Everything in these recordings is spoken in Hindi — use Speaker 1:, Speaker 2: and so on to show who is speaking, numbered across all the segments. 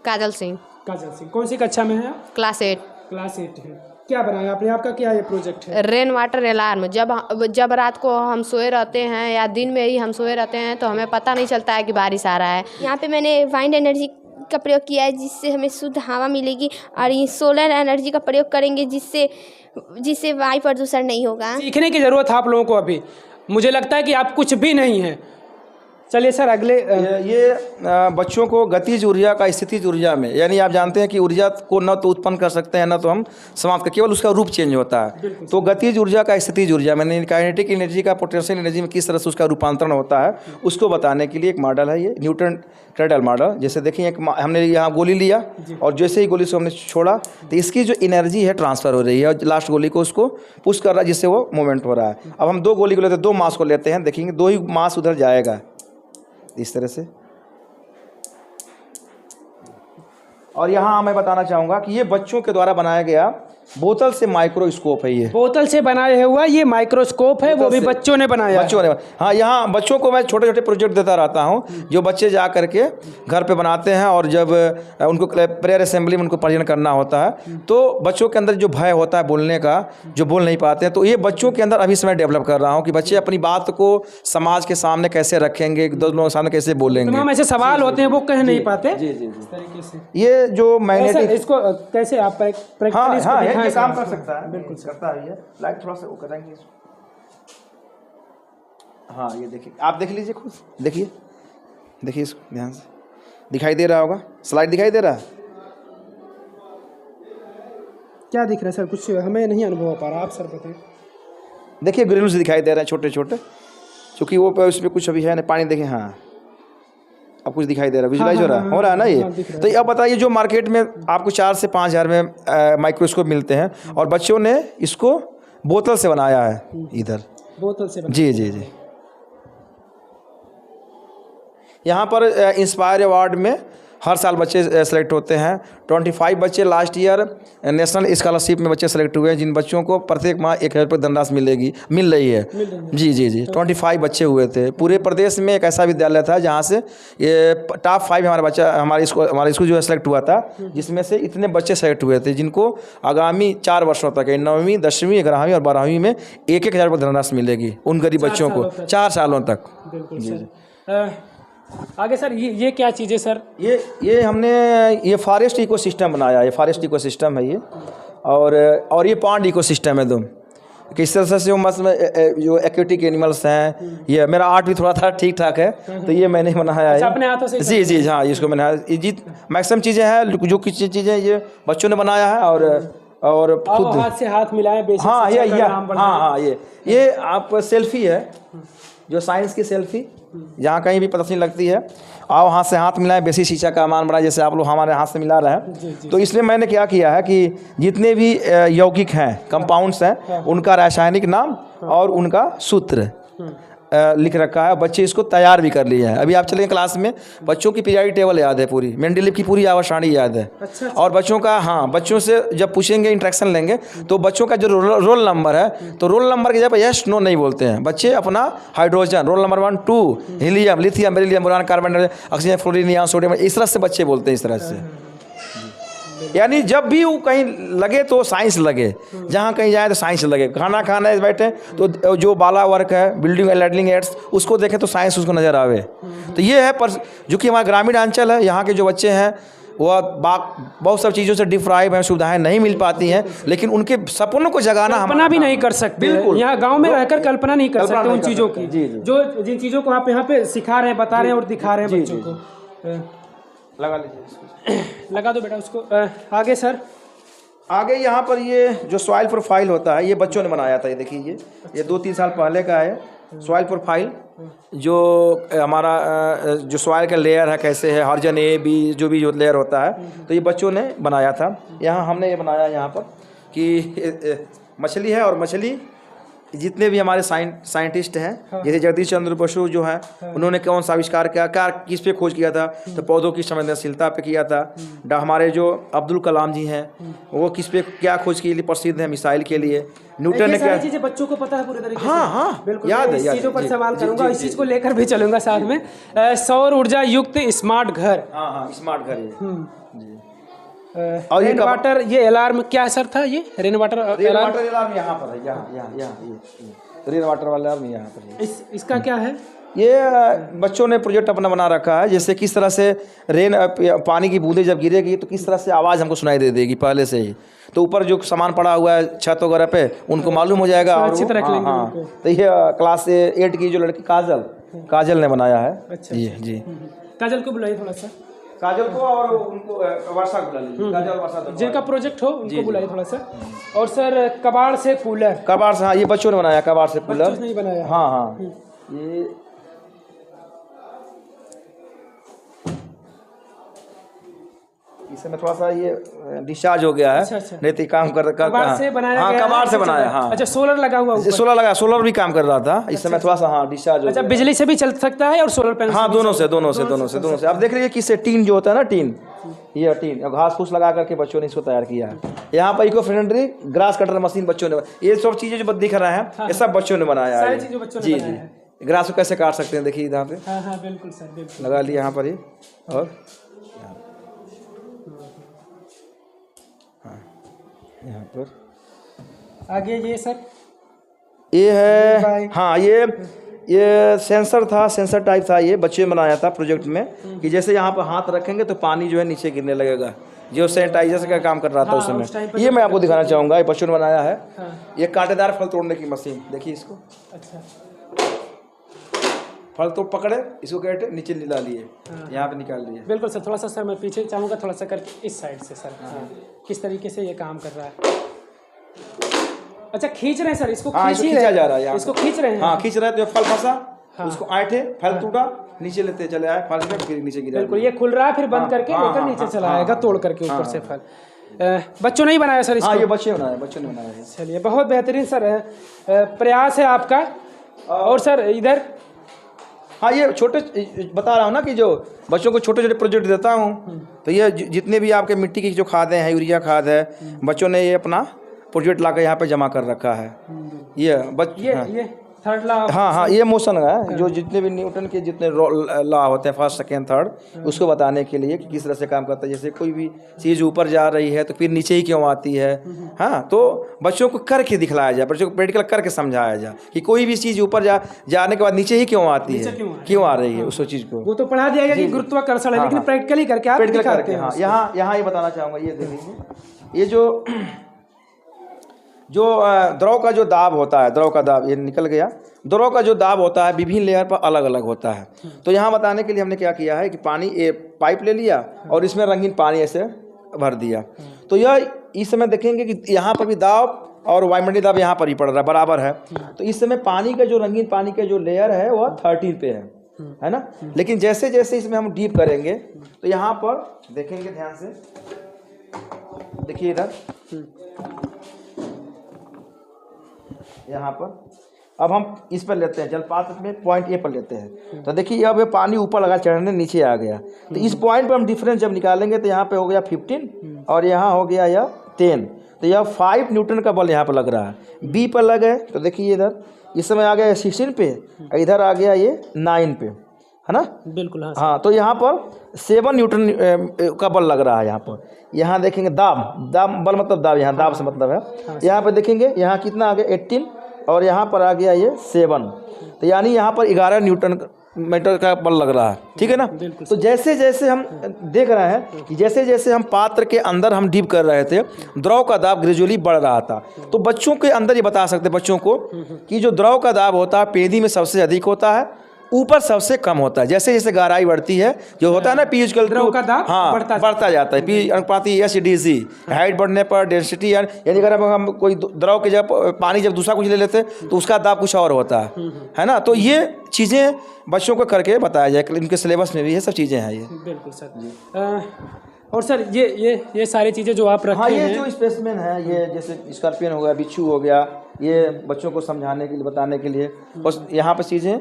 Speaker 1: काजल सिंह।
Speaker 2: काजल सिंह, कौन सी कक्षा में है आप?
Speaker 1: क्लास 8।
Speaker 2: क्लास 8 है। क्या बनाया आपने? आपका क्या ये प्रोजेक्ट है?
Speaker 1: Rain water alarm. जब रात को हम सोए रहते हैं या दिन में ही हम सोए रहते हैं तो हमें पता नहीं चलता है कि बारिश आ रहा है।
Speaker 3: यहाँ पे मैंने वाइंड एनर्जी का प्रयोग किया है जिससे हमें शुद्ध हवा मिलेगी, और ये सोलर एनर्जी का प्रयोग करेंगे जिससे वायु प्रदूषण नहीं होगा।
Speaker 2: सीखने की ज़रूरत है आप लोगों को अभी। मुझे लगता है कि आप कुछ भी नहीं हैं। चलिए सर अगले
Speaker 4: ये बच्चों को गतिज ऊर्जा का स्थितिज ऊर्जा में, यानी आप जानते हैं कि ऊर्जा को न तो उत्पन्न कर सकते हैं न तो हम समाप्त कर, केवल उसका रूप चेंज होता है। तो गतिज ऊर्जा का स्थितिज ऊर्जा में काइनेटिक एनर्जी का पोटेंशियल एनर्जी में किस तरह से उसका रूपांतरण होता है उसको बताने के लिए एक मॉडल है ये न्यूटन क्रेडल मॉडल। जैसे देखिए हमने यहाँ गोली लिया और जैसे ही गोली से हमने छोड़ा तो इसकी जो एनर्जी है ट्रांसफ़र हो रही है और लास्ट गोली को उसको पुश कर रहा है जिससे वो मूवमेंट हो रहा है। अब हम 2 गोली को लेते हैं, 2 मास को लेते हैं, देखेंगे 2 ही मास उधर जाएगा इस तरह से। और यहाँ मैं बताना चाहूँगा कि ये बच्चों के द्वारा बनाया गया बोतल से माइक्रोस्कोप है। ये बोतल
Speaker 2: से बनाया हुआ ये माइक्रोस्कोप है, वो भी बच्चों ने बनाया।
Speaker 4: बच्चों ने, हाँ, यहाँ बच्चों को मैं छोटे छोटे प्रोजेक्ट देता रहता हूँ जो बच्चे जा करके घर पे बनाते हैं, और जब उनको प्रेयर असेंबली में उनको प्रजन करना होता है तो बच्चों के अंदर जो भय होता है बोलने का, जो बोल नहीं पाते हैं, तो ये बच्चों के अंदर अभी से मैं डेवलप कर रहा हूँ कि बच्चे अपनी बात को समाज के सामने कैसे रखेंगे, 2 लोगों के सामने कैसे बोलेंगे।
Speaker 2: तमाम ऐसे सवाल होते हैं वो कह नहीं पाते।
Speaker 4: जी जी इस तरीके से ये जो मैग्नेटिक, इसको
Speaker 2: कैसे आप
Speaker 4: प्रैक्टिकली ये काम कर सकता है, बिल्कुल करता है ये। लाइट थोड़ा सा वो करेंगे इसको। हाँ ये देखिए, आप देख लीजिए खुद, देखिए इसको ध्यान से, दिखाई दे रहा होगा, स्लाइड दिखाई दे रहा है?
Speaker 2: क्या दिख रहा है सर? कुछ हमें नहीं अनुभव हो पा रहा, आप सर बताएं।
Speaker 4: देखिए ग्रेन्यूल्स दिखाई दे रहे हैं छोटे छोटे, क्योंकि वो उसमें कुछ अभी है नहीं, पानी देखिए। हाँ अब कुछ दिखाई दे रहा है, विजुलाइज हो रहा है ना ये। तो अब बताइए जो मार्केट में आपको 4 से 5 हज़ार में माइक्रोस्कोप मिलते हैं और बच्चों ने इसको बोतल से बनाया है, इधर
Speaker 2: बोतल से
Speaker 4: जी जी जी। यहाँ पर इंस्पायर अवार्ड में हर साल बच्चे सेलेक्ट होते हैं। 25 बच्चे लास्ट ईयर नेशनल स्कॉलरशिप में बच्चे सेलेक्ट हुए हैं, जिन बच्चों को प्रत्येक माह 1000 रुपये धनराशि मिल रही है। जी जी जी 25 बच्चे हुए थे। पूरे प्रदेश में एक ऐसा विद्यालय था जहाँ से ये टॉप 5 हमारे स्कूल जो है सेलेक्ट हुआ था, जिसमें से इतने बच्चे सेलेक्ट हुए थे जिनको आगामी 4 वर्षों तक 9वीं 10वीं 11वीं और 12वीं में 1000 रुपये धनराशि मिलेगी उन गरीब बच्चों को 4 सालों तक। जी
Speaker 2: आगे सर ये क्या चीज़ है सर?
Speaker 4: ये हमने ये फॉरेस्ट इकोसिस्टम बनाया है। फॉरेस्ट इकोसिस्टम है ये, और ये पॉन्ड इकोसिस्टम है। किस तरह से जो एक्वेटिक एनिमल्स हैं, ये मेरा आर्ट भी थोड़ा था ठीक ठाक है, तो ये मैंने बनाया है
Speaker 2: अपने हाथों से।
Speaker 4: जी जी हाँ, इसको मैंने जी मैक्सिमम चीज़ें हैं जो कुछ चीज़ें ये बच्चों ने बनाया है और खुद
Speaker 2: हाथ से हाथ मिलाए।
Speaker 4: हाँ हाँ ये आप सेल्फी है, जो साइंस की सेल्फी जहाँ कहीं भी प्रदर्शनी लगती है, आओ हाथ से हाथ मिलाएं, बेसिक शिक्षा का मान बढ़ाए, जैसे आप लोग हमारे हाथ से मिला रहे हैं। तो इसलिए मैंने क्या किया है कि जितने भी यौगिक हैं, कंपाउंड्स हैं, उनका रासायनिक नाम और उनका सूत्र लिख रखा है। बच्चे इसको तैयार भी कर लिए हैं। अभी आप चलेंगे क्लास में, बच्चों की पीरियडिक टेबल याद है, पूरी मेंडलीव की पूरी आवर्त सारणी याद है।
Speaker 2: अच्छा।
Speaker 4: और बच्चों का, हाँ, बच्चों से जब पूछेंगे, इंट्रैक्शन लेंगे, तो बच्चों का जो रोल नंबर है, तो रोल नंबर की जगह यस नो नहीं बोलते हैं बच्चे। अपना hydrogen roll number 1 2, helium lithium beryllium boron carbon oxygen fluorine neon sodium, इस तरह से बच्चे बोलते हैं, इस तरह से। यानी जब भी वो कहीं लगे तो साइंस लगे, जहाँ कहीं जाए तो साइंस लगे। खाना खाने बैठे तो जो बाला वर्क है, बिल्डिंग एंड लैंडलिंग एड्स, उसको देखें तो साइंस उसको नज़र आवे। तो ये है, पर जो कि हमारा ग्रामीण अंचल है, यहाँ के जो बच्चे हैं वो बहुत सब चीज़ों से डिप्राइव हैं, सुविधाएं नहीं मिल पाती हैं, लेकिन उनके सपनों को जगाना हम
Speaker 2: कल्पना भी नहीं कर सकते। यहाँ गांव में रहकर कल्पना नहीं कर सकते उन चीज़ों की, जो जिन चीज़ों को आप यहाँ पे सिखा रहे हैं, बता रहे हैं और दिखा रहे हैं बच्चों को।
Speaker 4: लगा लीजिए,
Speaker 2: लगा दो बेटा उसको। आगे सर,
Speaker 4: आगे यहाँ पर ये जो सॉइल प्रोफाइल होता है, ये बच्चों ने बनाया था। ये देखिए, ये 2-3 साल पहले का है। सॉइल प्रोफाइल जो हमारा जो सॉइल का लेयर है, कैसे है, हॉरिजॉन A B जो लेयर होता है, तो ये बच्चों ने बनाया था। यहाँ हमने ये बनाया यहाँ पर कि मछली है, और मछली जितने भी हमारे साइंटिस्ट हैं, जैसे जगदीश चंद्र बसु जो है, उन्होंने कौन सा आविष्कार किया, क्या किस पे खोज किया था, तो पौधों की संवेदनशीलता पे किया था। हमारे जो अब्दुल कलाम जी हैं, वो किस पे क्या खोज के लिए प्रसिद्ध है, मिसाइल के लिए। न्यूटन ने क्या
Speaker 2: चीजें बच्चों को पता है पूरे तरीके से।
Speaker 4: हाँ
Speaker 2: बिल्कुल,
Speaker 4: याद है,
Speaker 2: इस चीजों पर सवाल करूंगा, इस चीज को लेकर भी चलूंगा साथ में। सौर ऊर्जा युक्त स्मार्ट घर।
Speaker 4: हाँ स्मार्ट घर जी।
Speaker 2: और रेन वाटर, ये अलार्म क्या सर था, ये रेन वाटर अलार्म
Speaker 4: यहाँ पर है, यहाँ रेन वाटर वाला अलार्म यहाँ पर है।
Speaker 2: इसका क्या है?
Speaker 4: ये बच्चों ने प्रोजेक्ट अपना बना रखा है, जैसे किस तरह से पानी की बूंदें जब गिरेगी तो किस तरह से आवाज़ हमको सुनाई दे देगी पहले से ही। तो ऊपर जो सामान पड़ा हुआ है छत वगैरह पे, उनको मालूम हो जाएगा। और
Speaker 2: अच्छी तरह
Speaker 4: हाँ, तो ये क्लास 8 की जो लड़की काजल ने बनाया है।
Speaker 2: अच्छा,
Speaker 4: जी।
Speaker 2: काजल को बुलाइए थोड़ा सा,
Speaker 4: काजल को, और उनको वर्षा को बुला लीजिए, काजल वर्षा को,
Speaker 2: जिनका प्रोजेक्ट हो उनको बुलाइए थोड़ा सा। और सर कबाड़ से कूलर।
Speaker 4: कबाड़ से, हाँ ये बच्चों ने बनाया, कबाड़ से कूलर
Speaker 2: नहीं बनाया।
Speaker 4: हाँ ये इसमें थोड़ा सा ये डिस्चार्ज हो गया है।
Speaker 2: अच्छा।
Speaker 4: नहीं तो काम कर
Speaker 2: कबाड़ से बनाया।
Speaker 4: हाँ कबाड़ से बनाया। हाँ
Speaker 2: अच्छा, सोलर लगा हुआ ऊपर।
Speaker 4: सोलर भी काम कर रहा था इस समय, थोड़ा सा हाँ डिस्चार्ज हो
Speaker 2: अच्छा,
Speaker 4: गया।
Speaker 2: बिजली से भी चल सकता है और सोलर पैनल
Speaker 4: हाँ दोनों से। अब देख लीजिए किससे, टीन जो होता है ना, टीन, ये टीन घास फूस लगा करके बच्चों ने इसको तैयार किया है। यहाँ पर eco friendly grass cutter machine बच्चों ने, ये सब चीजें जो दिख रहा है ये सब बच्चों ने बनाया है। जी। ग्रास को कैसे काट सकते हैं, देखिए यहाँ पे।
Speaker 2: हाँ बिल्कुल सर, बिल्कुल
Speaker 4: लगा लिया यहाँ पर ही। और यहाँ पर
Speaker 2: आगे ये सर,
Speaker 4: ये है, हाँ ये सेंसर था, सेंसर टाइप था, ये बच्चे बनाया था प्रोजेक्ट में, कि जैसे यहाँ पर हाथ रखेंगे तो पानी जो है नीचे गिरने लगेगा, जो सैनिटाइजर का काम कर रहा था उस समय। ये मैं आपको दिखाना चाहूँगा, ये बच्चों ने बनाया है। ये कांटेदार फल तोड़ने की मशीन, देखिए इसको।
Speaker 2: अच्छा,
Speaker 4: फल तो पकड़े, इसको कहते नीचे ला लिए, यहाँ पे निकाल लिए।
Speaker 2: बिल्कुल सर, थोड़ा सा सर मैं पीछे चाहूँगा, थोड़ा सा करके इस साइड से सर। हाँ, किस तरीके से ये काम कर रहा है। अच्छा, खींच रहे हैं सर इसको,
Speaker 4: खींचा जा रहा है,
Speaker 2: इसको खींच रहे हैं।
Speaker 4: हाँ खींच रहे हैं, तो फल फंसा, उसको आए फल टूटा, नीचे लेते चले आए, फल फिर नीचे गिरा।
Speaker 2: बिल्कुल, ये खुल रहा है, फिर बंद करके लेकर नीचे चला आएगा, तोड़ करके ऊपर से फल। बच्चों ने ही बनाया सर इसको?
Speaker 4: हाँ ये बच्चों ने बनाया है।
Speaker 2: चलिए, बहुत बेहतरीन सर प्रयास है आपका। और सर इधर,
Speaker 4: हाँ ये छोटे, बता रहा हूँ ना कि जो बच्चों को छोटे छोटे प्रोजेक्ट देता हूँ, तो ये जितने भी आपके मिट्टी की जो खादें हैं, यूरिया खाद है, बच्चों ने ये अपना प्रोजेक्ट लाकर यहाँ पे जमा कर रखा है। ये
Speaker 2: थर्ड लॉ।
Speaker 4: हाँ ये मोशन है, जो जितने भी न्यूटन के जितने लॉ होते हैं, फर्स्ट सेकेंड थर्ड, उसको बताने के लिए कि किस तरह से काम करता है। जैसे कोई भी चीज़ ऊपर जा रही है तो फिर नीचे ही क्यों आती है। हाँ, तो बच्चों को करके दिखलाया जाए, बच्चों को प्रैक्टिकल करके समझाया जाए कि कोई भी चीज़ ऊपर जाने के बाद नीचे ही क्यों आती है, क्यों आ रही है उस चीज़ को।
Speaker 2: वो तो पढ़ा दिया गया कि गुरुत्वाकर्षण है, लेकिन प्रैक्टिकली करके आप दिखाते हैं।
Speaker 4: हाँ यहाँ ये बताना चाहूँगा, ये देख लीजिए, ये जो द्रव का जो दाब होता है, द्रव का दाब, ये निकल गया। द्रव का जो दाब होता है विभिन्न लेयर पर अलग अलग होता है। तो यहाँ बताने के लिए हमने क्या किया है कि पानी पाइप ले लिया और इसमें रंगीन पानी ऐसे भर दिया। तो यह इस समय देखेंगे कि यहाँ पर भी दाब और वायुमंडलीय दाब यहाँ पर ही पड़ रहा है, बराबर है। तो इस समय पानी का जो रंगीन पानी का जो लेयर है वह 13 पे है ना। लेकिन जैसे जैसे इसमें हम डीप करेंगे तो यहाँ पर देखेंगे, ध्यान से देखिए इधर, यहाँ पर अब हम इस पर लेते हैं, जलपात्र में पॉइंट ए पर लेते हैं। तो देखिए अब ये पानी ऊपर लगा, चढ़ने नीचे आ गया। तो इस पॉइंट पर हम डिफरेंस जब निकालेंगे तो यहाँ पे हो गया 15 और यहाँ हो गया यह 10। तो यह 5 न्यूटन का बल यहाँ पर लग रहा है। बी पर लगे तो देखिए इधर इस समय आ गया 16 पे, इधर आ गया ये 9 पे, है ना।
Speaker 2: बिल्कुल
Speaker 4: हाँ, तो यहाँ पर 7 न्यूटन का बल लग रहा है। यहाँ पर यहाँ देखेंगे दाब बल मतलब दाब, यहाँ दाब से मतलब है। यहाँ पर देखेंगे यहाँ कितना आ गया 18 और यहाँ पर आ गया ये 7। तो यानी यहाँ पर 11 न्यूटन मीटर का बल लग रहा है, ठीक है ना। तो जैसे जैसे हम देख रहे हैं कि जैसे जैसे हम पात्र के अंदर हम डीप कर रहे थे, द्रव का दाब ग्रेजुअली बढ़ रहा था। तो बच्चों के अंदर ये बता सकते बच्चों को कि जो द्रव का दाब होता है पेदी में सबसे अधिक होता है, ऊपर सबसे कम होता है। जैसे जैसे गहराई बढ़ती है, जो होता है ना पी इक्वल टू, हाँ बढ़ता जाता है, पी अनुपाती SDC, हाइट बढ़ने पर डेंसिटी, यानी अगर हम कोई द्रव के जब पानी जब दूसरा कुछ ले लेते हैं तो उसका दाब कुछ और होता है ना। तो ये चीज़ें बच्चों को करके बताया जाए, इनके सिलेबस में भी ये सब चीज़ें हैं ये।
Speaker 2: बिल्कुल सर। और सर ये सारी चीज़ें जो आप रखे
Speaker 4: हाँ, ये
Speaker 2: हैं,
Speaker 4: जो स्पेसमेन है, ये जैसे स्कॉर्पियन हो गया, बिच्छू हो गया, ये बच्चों को समझाने के लिए, बताने के लिए, और यहाँ पर चीज़ें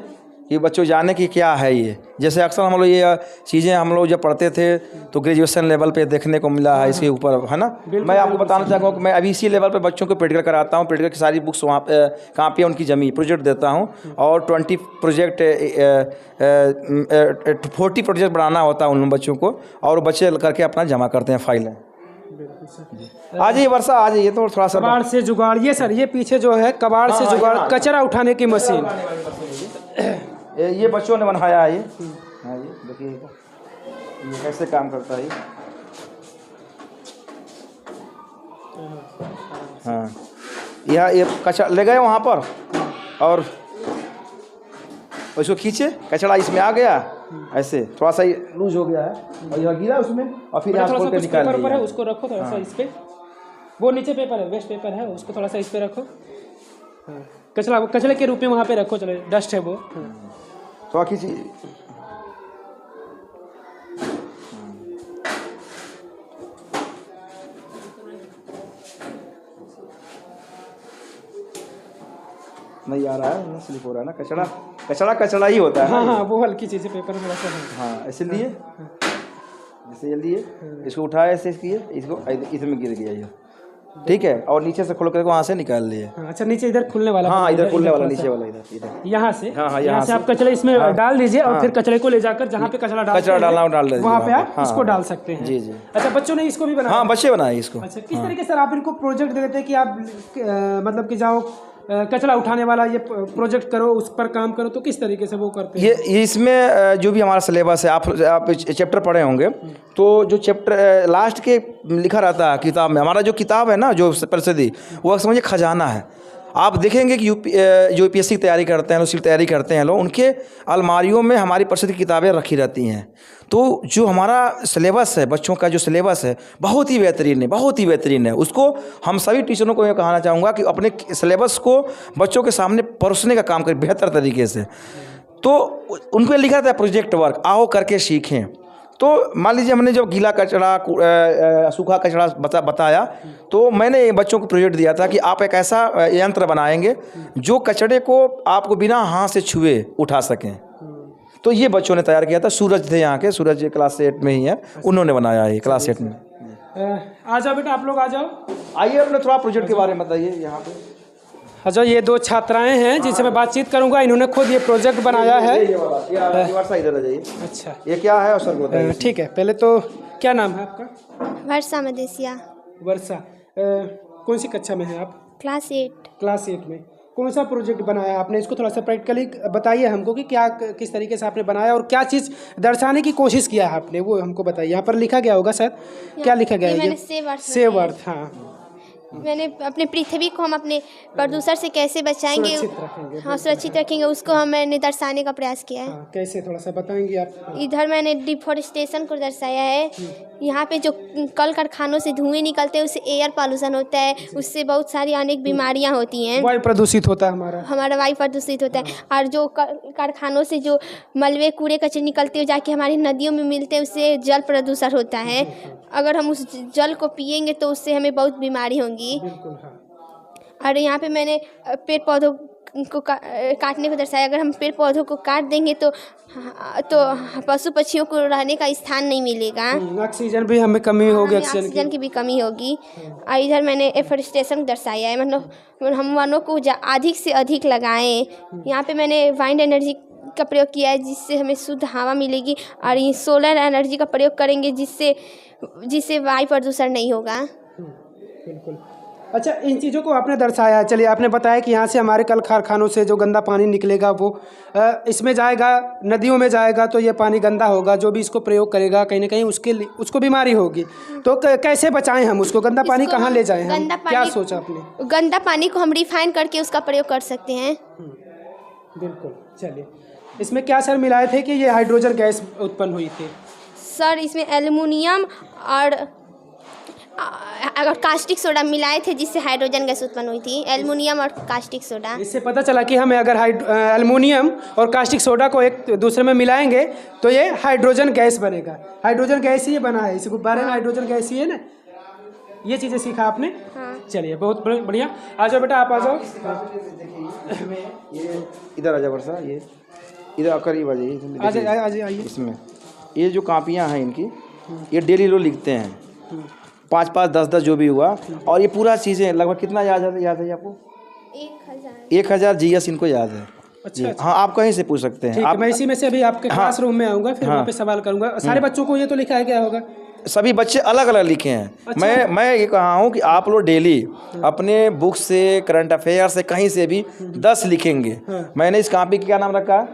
Speaker 4: कि बच्चों जाने की क्या है। ये जैसे अक्सर हम लोग ये चीज़ें हम लोग जब पढ़ते थे तो ग्रेजुएशन लेवल पे देखने को मिला है इसके ऊपर, है ना। मैं आपको बताना चाहूँगा कि मैं अभी इसी लेवल पे बच्चों को प्रैक्टिकल कराता हूँ। प्रैक्टिकल की सारी बुक्स वहाँ पे कापियाँ उनकी जमी प्रोजेक्ट देता हूँ, और 20 प्रोजेक्ट 40 प्रोजेक्ट बनाना होता है उन बच्चों को, और बच्चे करके अपना जमा करते हैं फाइलें। आज ये वर्षा आज ये तो थोड़ा सा
Speaker 2: कबाड़ से जुगाड़, ये सर ये पीछे जो है कबाड़ से जुगाड़, कचरा उठाने की मशीन,
Speaker 4: ये बच्चों ने बनाया है। ये हाँ, ये देखिए ये कैसे काम करता है। हाँ, यह ये कचरा ले गए वहाँ पर, और उसको खींचे, कचरा इसमें आ गया, ऐसे थोड़ा सा लूज हो गया है, और यह गिरा उसमें, और फिर यहाँ खोल के निकाल दिया।
Speaker 2: उसको रखो थोड़ा सा इस पे, वो नीचे पेपर है, वेस्ट पेपर है, उसको थोड़ा सा इस पे रखो। हाँ, कचरे के रूप में वहाँ पे रखो, चलो डस्ट है वो,
Speaker 4: थोड़ा खींचिए। नहीं आ रहा है, स्लिप हो रहा है ना, कचरा ही होता है।
Speaker 2: हाँ, वो हल्की चीज़ें पेपर में रखा है।
Speaker 4: हाँ, इसलिए जैसे ये लिए, इसको उठाया, ऐसे किए, इसको इसमें गिर गया ये, ठीक है, और नीचे से खोल कर वहाँ से निकाल लिए।
Speaker 2: अच्छा, नीचे इधर खुलने वाला,
Speaker 4: हाँ, इधर खुलने वाला, नीचे वाला, इधर
Speaker 2: यहाँ से,
Speaker 4: हाँ,
Speaker 2: यहाँ से आप कचरा इसमें डाल दीजिए, और फिर कचरे को ले जाकर जहाँ पे कचरा
Speaker 4: डाल दीजिए,
Speaker 2: वहाँ पे आप इसको डाल सकते हैं।
Speaker 4: जी।
Speaker 2: अच्छा, बच्चों ने इसको भी बनाया?
Speaker 4: हाँ, बच्चे बनाए इसको।
Speaker 2: अच्छा, किस तरीके से आप इनको प्रोजेक्ट दे देते हैं कि आप मतलब कि जाओ कचरा उठाने वाला ये प्रोजेक्ट करो, उस पर काम करो, तो किस तरीके से वो करते हैं?
Speaker 4: ये इसमें जो भी हमारा सिलेबस है, आप चैप्टर पढ़े होंगे, तो जो चैप्टर लास्ट के लिखा रहता है किताब में, हमारा जो किताब है ना, जो परिषदी, वो समझिए खजाना है। आप देखेंगे कि जो UPSC की तैयारी करते हैं लोग, तैयारी करते हैं लोग, उनके अलमारियों में हमारी परिषद की किताबें रखी रहती हैं। तो जो हमारा सिलेबस है, बच्चों का जो सिलेबस है, बहुत ही बेहतरीन है। उसको हम सभी टीचरों को ये कहना चाहूँगा कि अपने सिलेबस को बच्चों के सामने परोसने का काम करें बेहतर तरीके से। तो उनको लिखा था प्रोजेक्ट वर्क, आओ करके सीखें। तो मान लीजिए हमने जब गीला कचरा, सूखा कचरा बताया, तो मैंने बच्चों को प्रोजेक्ट दिया था कि आप एक ऐसा यंत्र बनाएंगे जो कचरे को आपको बिना हाथ से छुए उठा सकें। तो ये बच्चों ने तैयार किया था। सूरज थे यहाँ के, सूरज क्लास 8 में ही है, उन्होंने बनाया है क्लास 8 में।
Speaker 2: आ जाओ बेटा, आप लोग आ जाओ,
Speaker 4: आइए, अपने थोड़ा प्रोजेक्ट के बारे में बताइए यहाँ पे।
Speaker 2: अच्छा, ये 2 छात्राएं हैं जिनसे मैं बातचीत करूंगा, इन्होंने खुद ये प्रोजेक्ट बनाया है।
Speaker 4: वर्षा, इधर आ जाइए।
Speaker 2: अच्छा,
Speaker 4: ये क्या है और सर बताइए।
Speaker 2: ठीक है, पहले तो क्या नाम है आपका?
Speaker 3: वर्षा मदेसिया।
Speaker 2: वर्षा, कौन सी कक्षा में है आप?
Speaker 3: क्लास 8।
Speaker 2: क्लास 8 में। कौन सा प्रोजेक्ट बनाया आपने? इसको थोड़ा सा प्रैक्टिकली बताइए हमको कि क्या, किस तरीके से आपने बनाया और क्या चीज़ दर्शाने की कोशिश किया है आपने, वो हमको बताइए। यहाँ पर लिखा गया होगा शायद, क्या लिखा गया है? Save earth. हाँ,
Speaker 3: मैंने अपने पृथ्वी को हम अपने प्रदूषण से कैसे बचाएंगे, सुरक्षित रखेंगे, उसको मैंने दर्शाने का प्रयास किया है।
Speaker 2: कैसे, थोड़ा सा बताएंगे आप?
Speaker 3: इधर मैंने डिफॉरेस्टेशन को दर्शाया है। यहाँ पे जो कल कारखानों से धुएं निकलते हैं, उससे एयर पॉल्यूशन होता है, उससे बहुत सारी अनेक बीमारियाँ होती हैं,
Speaker 2: वायु प्रदूषित होता है, हमारा वायु
Speaker 3: प्रदूषित होता है। और जो कारखानों से जो मलबे कूड़े कचरे निकलते हैं, जाके हमारी नदियों में मिलते हैं, उससे जल प्रदूषण होता है। अगर हम उस जल को पिएंगे तो उससे हमें बहुत बीमारी होंगी। और यहाँ पे मैंने पेड़ पौधों को काटने को दर्शाया। अगर हम पेड़ पौधों को काट देंगे तो पशु पक्षियों को रहने का स्थान नहीं मिलेगा,
Speaker 2: ऑक्सीजन भी हमें कमी होगी,
Speaker 3: ऑक्सीजन की भी कमी होगी। और इधर मैंने एफोरेस्टेशन दर्शाया है, मतलब हम वनों को अधिक से अधिक लगाएं। यहाँ पे मैंने वाइंड एनर्जी का प्रयोग किया है, जिससे हमें शुद्ध हवा मिलेगी, और ये सोलर एनर्जी का प्रयोग करेंगे जिससे वायु प्रदूषण नहीं होगा।
Speaker 2: बिल्कुल। अच्छा, इन चीज़ों को आपने दर्शाया है। चलिए, आपने बताया कि यहाँ से हमारे कल कारखानों से जो गंदा पानी निकलेगा वो इसमें जाएगा, नदियों में जाएगा, तो ये पानी गंदा होगा। जो भी इसको प्रयोग करेगा कहीं ना कहीं उसको बीमारी होगी। तो कैसे बचाएं हम उसको? गंदा पानी कहाँ ले जाएं हम? क्या सोचा आपने?
Speaker 3: गंदा पानी को हम रिफाइन करके उसका प्रयोग कर सकते हैं।
Speaker 2: बिल्कुल। चलिए, इसमें क्या सर मिलाए थे कि ये हाइड्रोजन गैस उत्पन्न हुई थी?
Speaker 3: सर, इसमें एल्युमिनियम और अगर कास्टिक सोडा मिलाए थे जिससे हाइड्रोजन गैस उत्पन्न हुई थी, एल्युमिनियम और कास्टिक सोडा।
Speaker 2: इससे पता चला कि हमें अगर एल्युमिनियम और कास्टिक सोडा को एक दूसरे में मिलाएंगे तो ये हाइड्रोजन गैस बनेगा। हाइड्रोजन गैस ही ये बना है, इस गुब्बारे में हाइड्रोजन गैस ही है ना। ये चीज़ें सीखा आपने?
Speaker 3: हाँ।
Speaker 2: चलिए बहुत बढ़िया। आ जाओ बेटा, आप आ जाओ।
Speaker 4: ये इधर आ जाओ वर्षा, ये इधर करीब आ जाइए।
Speaker 2: आ जाइए आइए।
Speaker 4: इसमें ये जो कापियाँ हैं इनकी, ये डेली रोज लिखते हैं, 5-5, 10-10 जो भी हुआ। और ये पूरा चीज़ें लगभग कितना याद है आपको? 1000 GS इनको याद है।
Speaker 2: अच्छा।
Speaker 4: हाँ, आप कहीं से पूछ सकते हैं।
Speaker 2: आप मैं इसी में से अभी आपके क्लासरूम में आऊँगा, फिर वहाँ पे सवाल करूँगा। सारे बच्चों को ये तो लिखा है क्या होगा?
Speaker 4: सभी बच्चे अलग अलग लिखे हैं।
Speaker 2: अच्छा।
Speaker 4: मैं ये कहा हूँ कि आप लोग डेली अपने बुक से, करंट अफेयर से, कहीं से भी 10 लिखेंगे। मैंने इस कॉपी का क्या नाम रखा?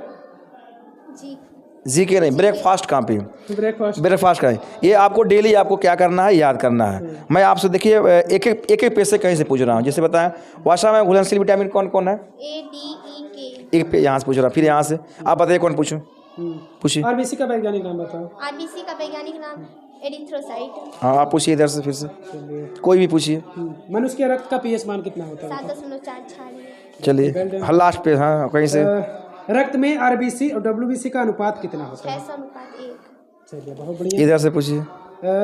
Speaker 4: जी के नहीं, ब्रेकफास्ट कॉपी। ब्रेकफास्ट का ये आपको डेली आपको क्या करना है, याद करना है। मैं आपसे देखिए एक पेज से कहीं से पूछ रहा हूँ। जैसे बताएं, वाशा में घुलनशील विटामिन कौन कौन है?
Speaker 3: A, D, E, K।
Speaker 4: एक पे यहाँ से पूछ रहा, फिर यहाँ से आप बताइए कौन पूछूं? पूछिए।
Speaker 2: आरबीसी का वैज्ञानिक नाम बताओ।
Speaker 3: आरबीसी का वैज्ञानिक नाम एरिथ्रोसाइट।
Speaker 4: हाँ, आप पूछिए इधर से, फिर से कोई भी पूछिए।
Speaker 2: मनुष्य के रक्त का पीएच मान कितना होता है?
Speaker 3: 7.4।
Speaker 4: चलिए हाँ, लास्ट पे, हाँ कहीं से।
Speaker 2: रक्त में आरबीसी और डब्ल्यूबीसी का अनुपात कितना होता है?
Speaker 3: 600:1।
Speaker 2: चलिए बहुत बढ़िया।
Speaker 4: इधर से पूछिए।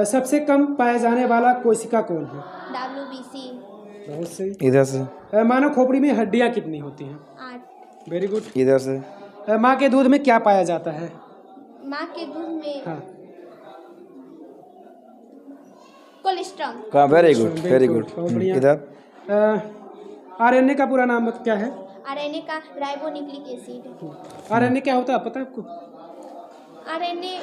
Speaker 2: सबसे कम पाया जाने वाला कोशिका कौन है?
Speaker 3: WBC।
Speaker 2: बहुत सही।
Speaker 4: इधर से।
Speaker 2: मानव खोपड़ी में हड्डियां कितनी होती हैं?
Speaker 3: 8।
Speaker 2: Very good.
Speaker 4: इधर से।
Speaker 2: माँ के दूध में क्या पाया जाता है?
Speaker 3: माँ के दूध में
Speaker 2: हाँ।
Speaker 3: कोलेस्ट्रॉल।
Speaker 4: हाँ, वेरी गुड, वेरी गुड।
Speaker 2: बहुत बढ़िया।
Speaker 4: इधर
Speaker 2: आरएनए का पूरा नाम क्या है?
Speaker 3: आरएनए का राइबोन्यूक्लिक एसिड।
Speaker 2: आरएनए क्या होता है पता है आपको?
Speaker 3: आरएनए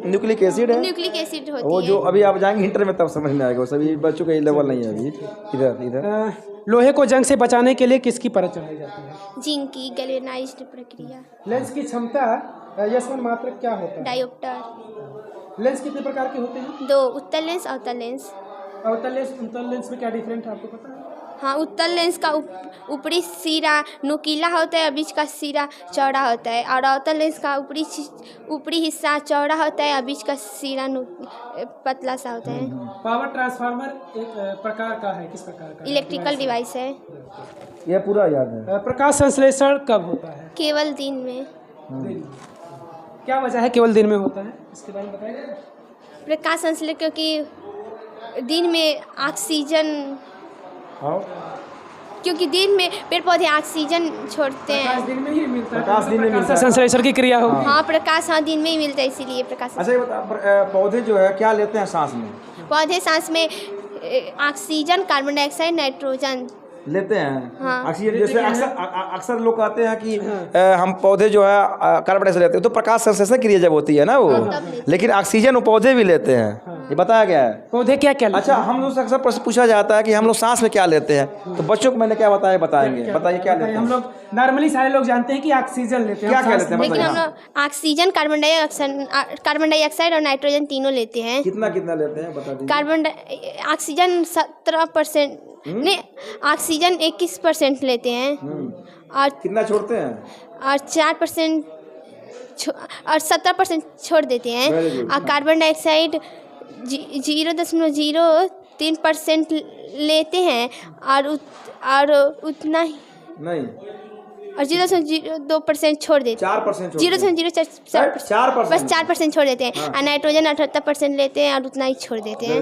Speaker 4: न्यूक्लिक एसिड है।
Speaker 3: न्यूक्लिक एसिड होती
Speaker 4: वो
Speaker 3: है।
Speaker 4: जो अभी आप जाएंगे इंटर में तब समझ में आएगा, वो सभी बच्चों का ये लेवल नहीं है अभी। इधर
Speaker 2: लोहे को जंग से बचाने के लिए किसकी परत चढ़ाई जाती है?
Speaker 3: जिंक की गैल्वेनाइज्ड प्रक्रिया।
Speaker 2: लेंस की क्षमता यशमान मात्रक क्या होता है?
Speaker 3: डायोप्टर।
Speaker 2: लेंस कितने प्रकार के होते हैं?
Speaker 3: 2, उत्तल लेंस, अवतल लेंस।
Speaker 2: अवतल लेंस उत्तल लेंस में क्या डिफरेंट है आपको पता है?
Speaker 3: हाँ, उत्तल लेंस का ऊपरी सिरा नुकीला होता है और बीच का सिरा चौड़ा होता है, और अवतल लेंस का ऊपरी हिस्सा चौड़ा होता है और बीच का सिरा पतला सा होता है।
Speaker 2: पावर ट्रांसफार्मर एक प्रकार का है, किस प्रकार का?
Speaker 3: इलेक्ट्रिकल डिवाइस है।
Speaker 4: ये पूरा याद है।
Speaker 2: प्रकाश संश्लेषण कब होता है?
Speaker 3: केवल दिन में।
Speaker 2: दिन। क्या वजह है केवल दिन में होता है, इसके बारे में बताइए।
Speaker 3: प्रकाश संश्लेषण क्योंकि दिन में ऑक्सीजन, क्योंकि दिन में पेड़ पौधे ऑक्सीजन छोड़ते हैं।
Speaker 2: प्रकाश दिन में ही मिलता है।
Speaker 4: प्रकाश दिन में मिलता है।
Speaker 2: संश्लेषण की क्रिया होगी।
Speaker 3: हाँ, प्रकाश हाँ दिन में ही मिलता है, इसीलिए प्रकाश।
Speaker 4: अच्छा, ये बता, पौधे जो है क्या लेते हैं सांस में?
Speaker 3: पौधे सांस में ऑक्सीजन, कार्बन डाइऑक्साइड, नाइट्रोजन
Speaker 4: लेते हैं।
Speaker 3: हाँ।
Speaker 4: ऑक्सीजन जैसे अक्सर लोग कहते हैं कि हम पौधे जो है कार्बन डाइऑक्साइड लेते हैं, तो प्रकाश संश्लेषण क्रिया जब होती है ना वो, लेकिन ऑक्सीजन वो पौधे भी लेते हैं। ये बताया गया है।
Speaker 2: पौधे क्या क्या?
Speaker 4: अच्छा, हम लोग से अक्सर प्रश्न पूछा जाता है कि हम लोग सांस में क्या लेते हैं, तो बच्चों को मैंने क्या बताया, बताएंगे, बताइए क्या लेते हैं?
Speaker 2: हम लोग नॉर्मली सारे लोग जानते हैं कि ऑक्सीजन लेते हैं।
Speaker 4: क्या क्या लेते हैं?
Speaker 3: लेकिन हम लोग ऑक्सीजन, कार्बन डाइऑक्साइड और नाइट्रोजन तीनों लेते हैं।
Speaker 4: कितना कितना लेते हैं बता दीजिए।
Speaker 3: ऑक्सीजन 17% नहीं, ऑक्सीजन 21% लेते हैं और
Speaker 4: कितना छोड़ते हैं?
Speaker 3: और 4% और 70% छोड़ देते हैं।
Speaker 4: Very good.
Speaker 3: और कार्बन डाइऑक्साइड 0.03% लेते हैं और उतना ही,
Speaker 4: नहीं,
Speaker 3: और 0.02% छोड़ देते हैं।
Speaker 4: 4%
Speaker 3: 0.04% बस 4% छोड़ देते हैं। और नाइट्रोजन 78% लेते हैं और उतना ही छोड़ देते हैं।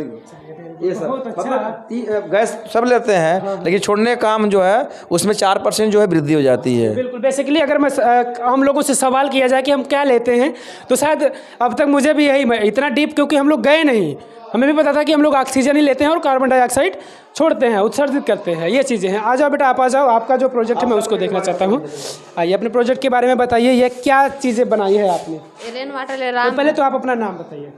Speaker 4: ये सब
Speaker 2: बहुत अच्छा।
Speaker 4: मतलब गैस सब लेते हैं, लेकिन छोड़ने का काम जो है उसमें 4% जो है वृद्धि हो जाती है।
Speaker 2: बिल्कुल। बेसिकली अगर मैं हम लोगों से सवाल किया जाए कि हम क्या लेते हैं, तो शायद अब तक मुझे भी यही इतना डीप, क्योंकि हम लोग गए नहीं, हमें भी पता था कि हम लोग ऑक्सीजन ही लेते हैं और कार्बन डाइऑक्साइड छोड़ते हैं, उत्सर्जित करते हैं। ये चीज़ें हैं। आ जाओ बेटा, आप आ जाओ। आपका जो प्रोजेक्ट है मैं उसको देखना चाहता हूँ। आइए, अपने प्रोजेक्ट के बारे में बताइए, ये क्या चीज़ें बनाई है आपने?
Speaker 1: रेन वाटर ले
Speaker 2: तो
Speaker 1: रहा।
Speaker 2: पहले तो आप अपना नाम बताइए।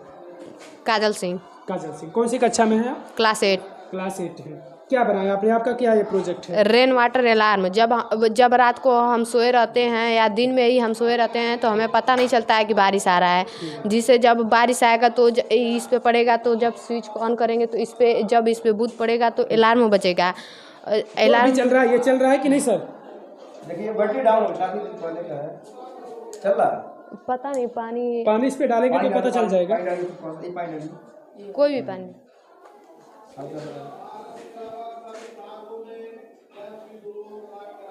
Speaker 1: काजल सिंह,
Speaker 2: काजल सिंह। कौन सी कक्षा में है आप?
Speaker 1: क्लास 8।
Speaker 2: क्लास 8 है। क्या बनाया आपने? आपका क्या ये प्रोजेक्ट है?
Speaker 1: Rain water alarm. जब रात को हम सोए रहते हैं या दिन में ही हम सोए रहते हैं तो हमें पता नहीं चलता है कि बारिश आ रहा है, जिससे जब बारिश आएगा तो इस पे पड़ेगा, तो जब स्विच को ऑन करेंगे तो जब इस पे बूथ पड़ेगा तो अलार्म बजेगा।
Speaker 2: अलार्म चल रहा है? ये चल रहा है कि नहीं सर?
Speaker 4: देखिए बैटरी डाउन हो, काफी दिन पहले का है, चल रहा है।
Speaker 1: पता नहीं, पानी
Speaker 2: इस पे डालेंगे तो पता चल जाएगा।
Speaker 1: कोई भी पानी।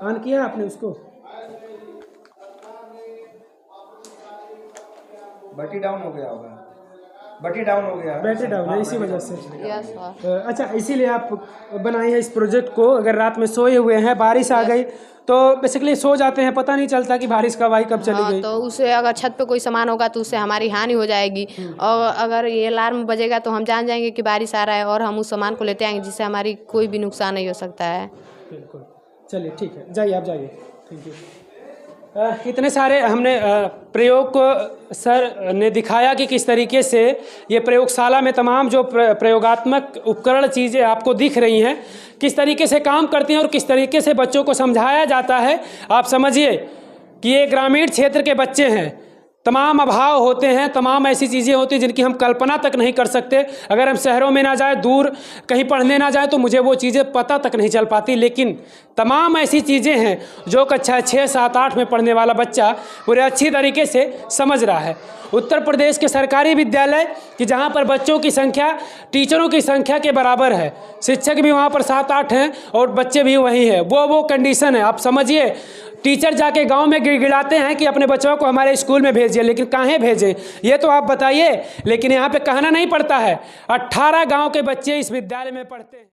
Speaker 2: ऑन किया आपने उसको?
Speaker 4: बैटरी डाउन हो गया होगा, बैटरी डाउन हो गया,
Speaker 2: बैटरी डाउन है इसी वजह से।
Speaker 1: Yes sir.
Speaker 2: अच्छा, इसीलिए आप बनाई है इस प्रोजेक्ट को। अगर रात में सोए हुए हैं, बारिश आ गई तो बेसिकली सो जाते हैं, पता नहीं चलता कि बारिश कब आई कब चली
Speaker 1: हाँ,
Speaker 2: गई।
Speaker 1: तो उससे अगर छत पे कोई सामान होगा तो उससे हमारी हानि हो जाएगी। और अगर ये अलार्म बजेगा तो हम जान जाएंगे कि बारिश आ रहा है और हम उस सामान को लेते आएंगे, जिससे हमारी कोई भी नुकसान नहीं हो सकता है।
Speaker 2: बिल्कुल, चलिए ठीक है, जाइए आप जाइए। Thank you. इतने सारे हमने प्रयोग को सर ने दिखाया कि किस तरीके से ये प्रयोगशाला में तमाम जो प्रयोगात्मक उपकरण चीज़ें आपको दिख रही हैं किस तरीके से काम करती हैं और किस तरीके से बच्चों को समझाया जाता है। आप समझिए कि ये ग्रामीण क्षेत्र के बच्चे हैं, तमाम अभाव होते हैं, तमाम ऐसी चीज़ें होती हैं जिनकी हम कल्पना तक नहीं कर सकते। अगर हम शहरों में ना जाए, दूर कहीं पढ़ने ना जाए तो मुझे वो चीज़ें पता तक नहीं चल पाती। लेकिन तमाम ऐसी चीज़ें हैं जो कक्षा 6, 7, 8 में पढ़ने वाला बच्चा पूरे अच्छी तरीके से समझ रहा है। उत्तर प्रदेश के सरकारी विद्यालय कि जहाँ पर बच्चों की संख्या टीचरों की संख्या के बराबर है, शिक्षक भी वहाँ पर 7-8 हैं और बच्चे भी वही हैं, वो कंडीशन है। आप समझिए, टीचर जाके गांव में गिड़गिड़ाते हैं कि अपने बच्चों को हमारे स्कूल में भेजिए, लेकिन कहाँ भेजें ये तो आप बताइए। लेकिन यहाँ पे कहना नहीं पड़ता है, 18 गांव के बच्चे इस विद्यालय में पढ़ते हैं।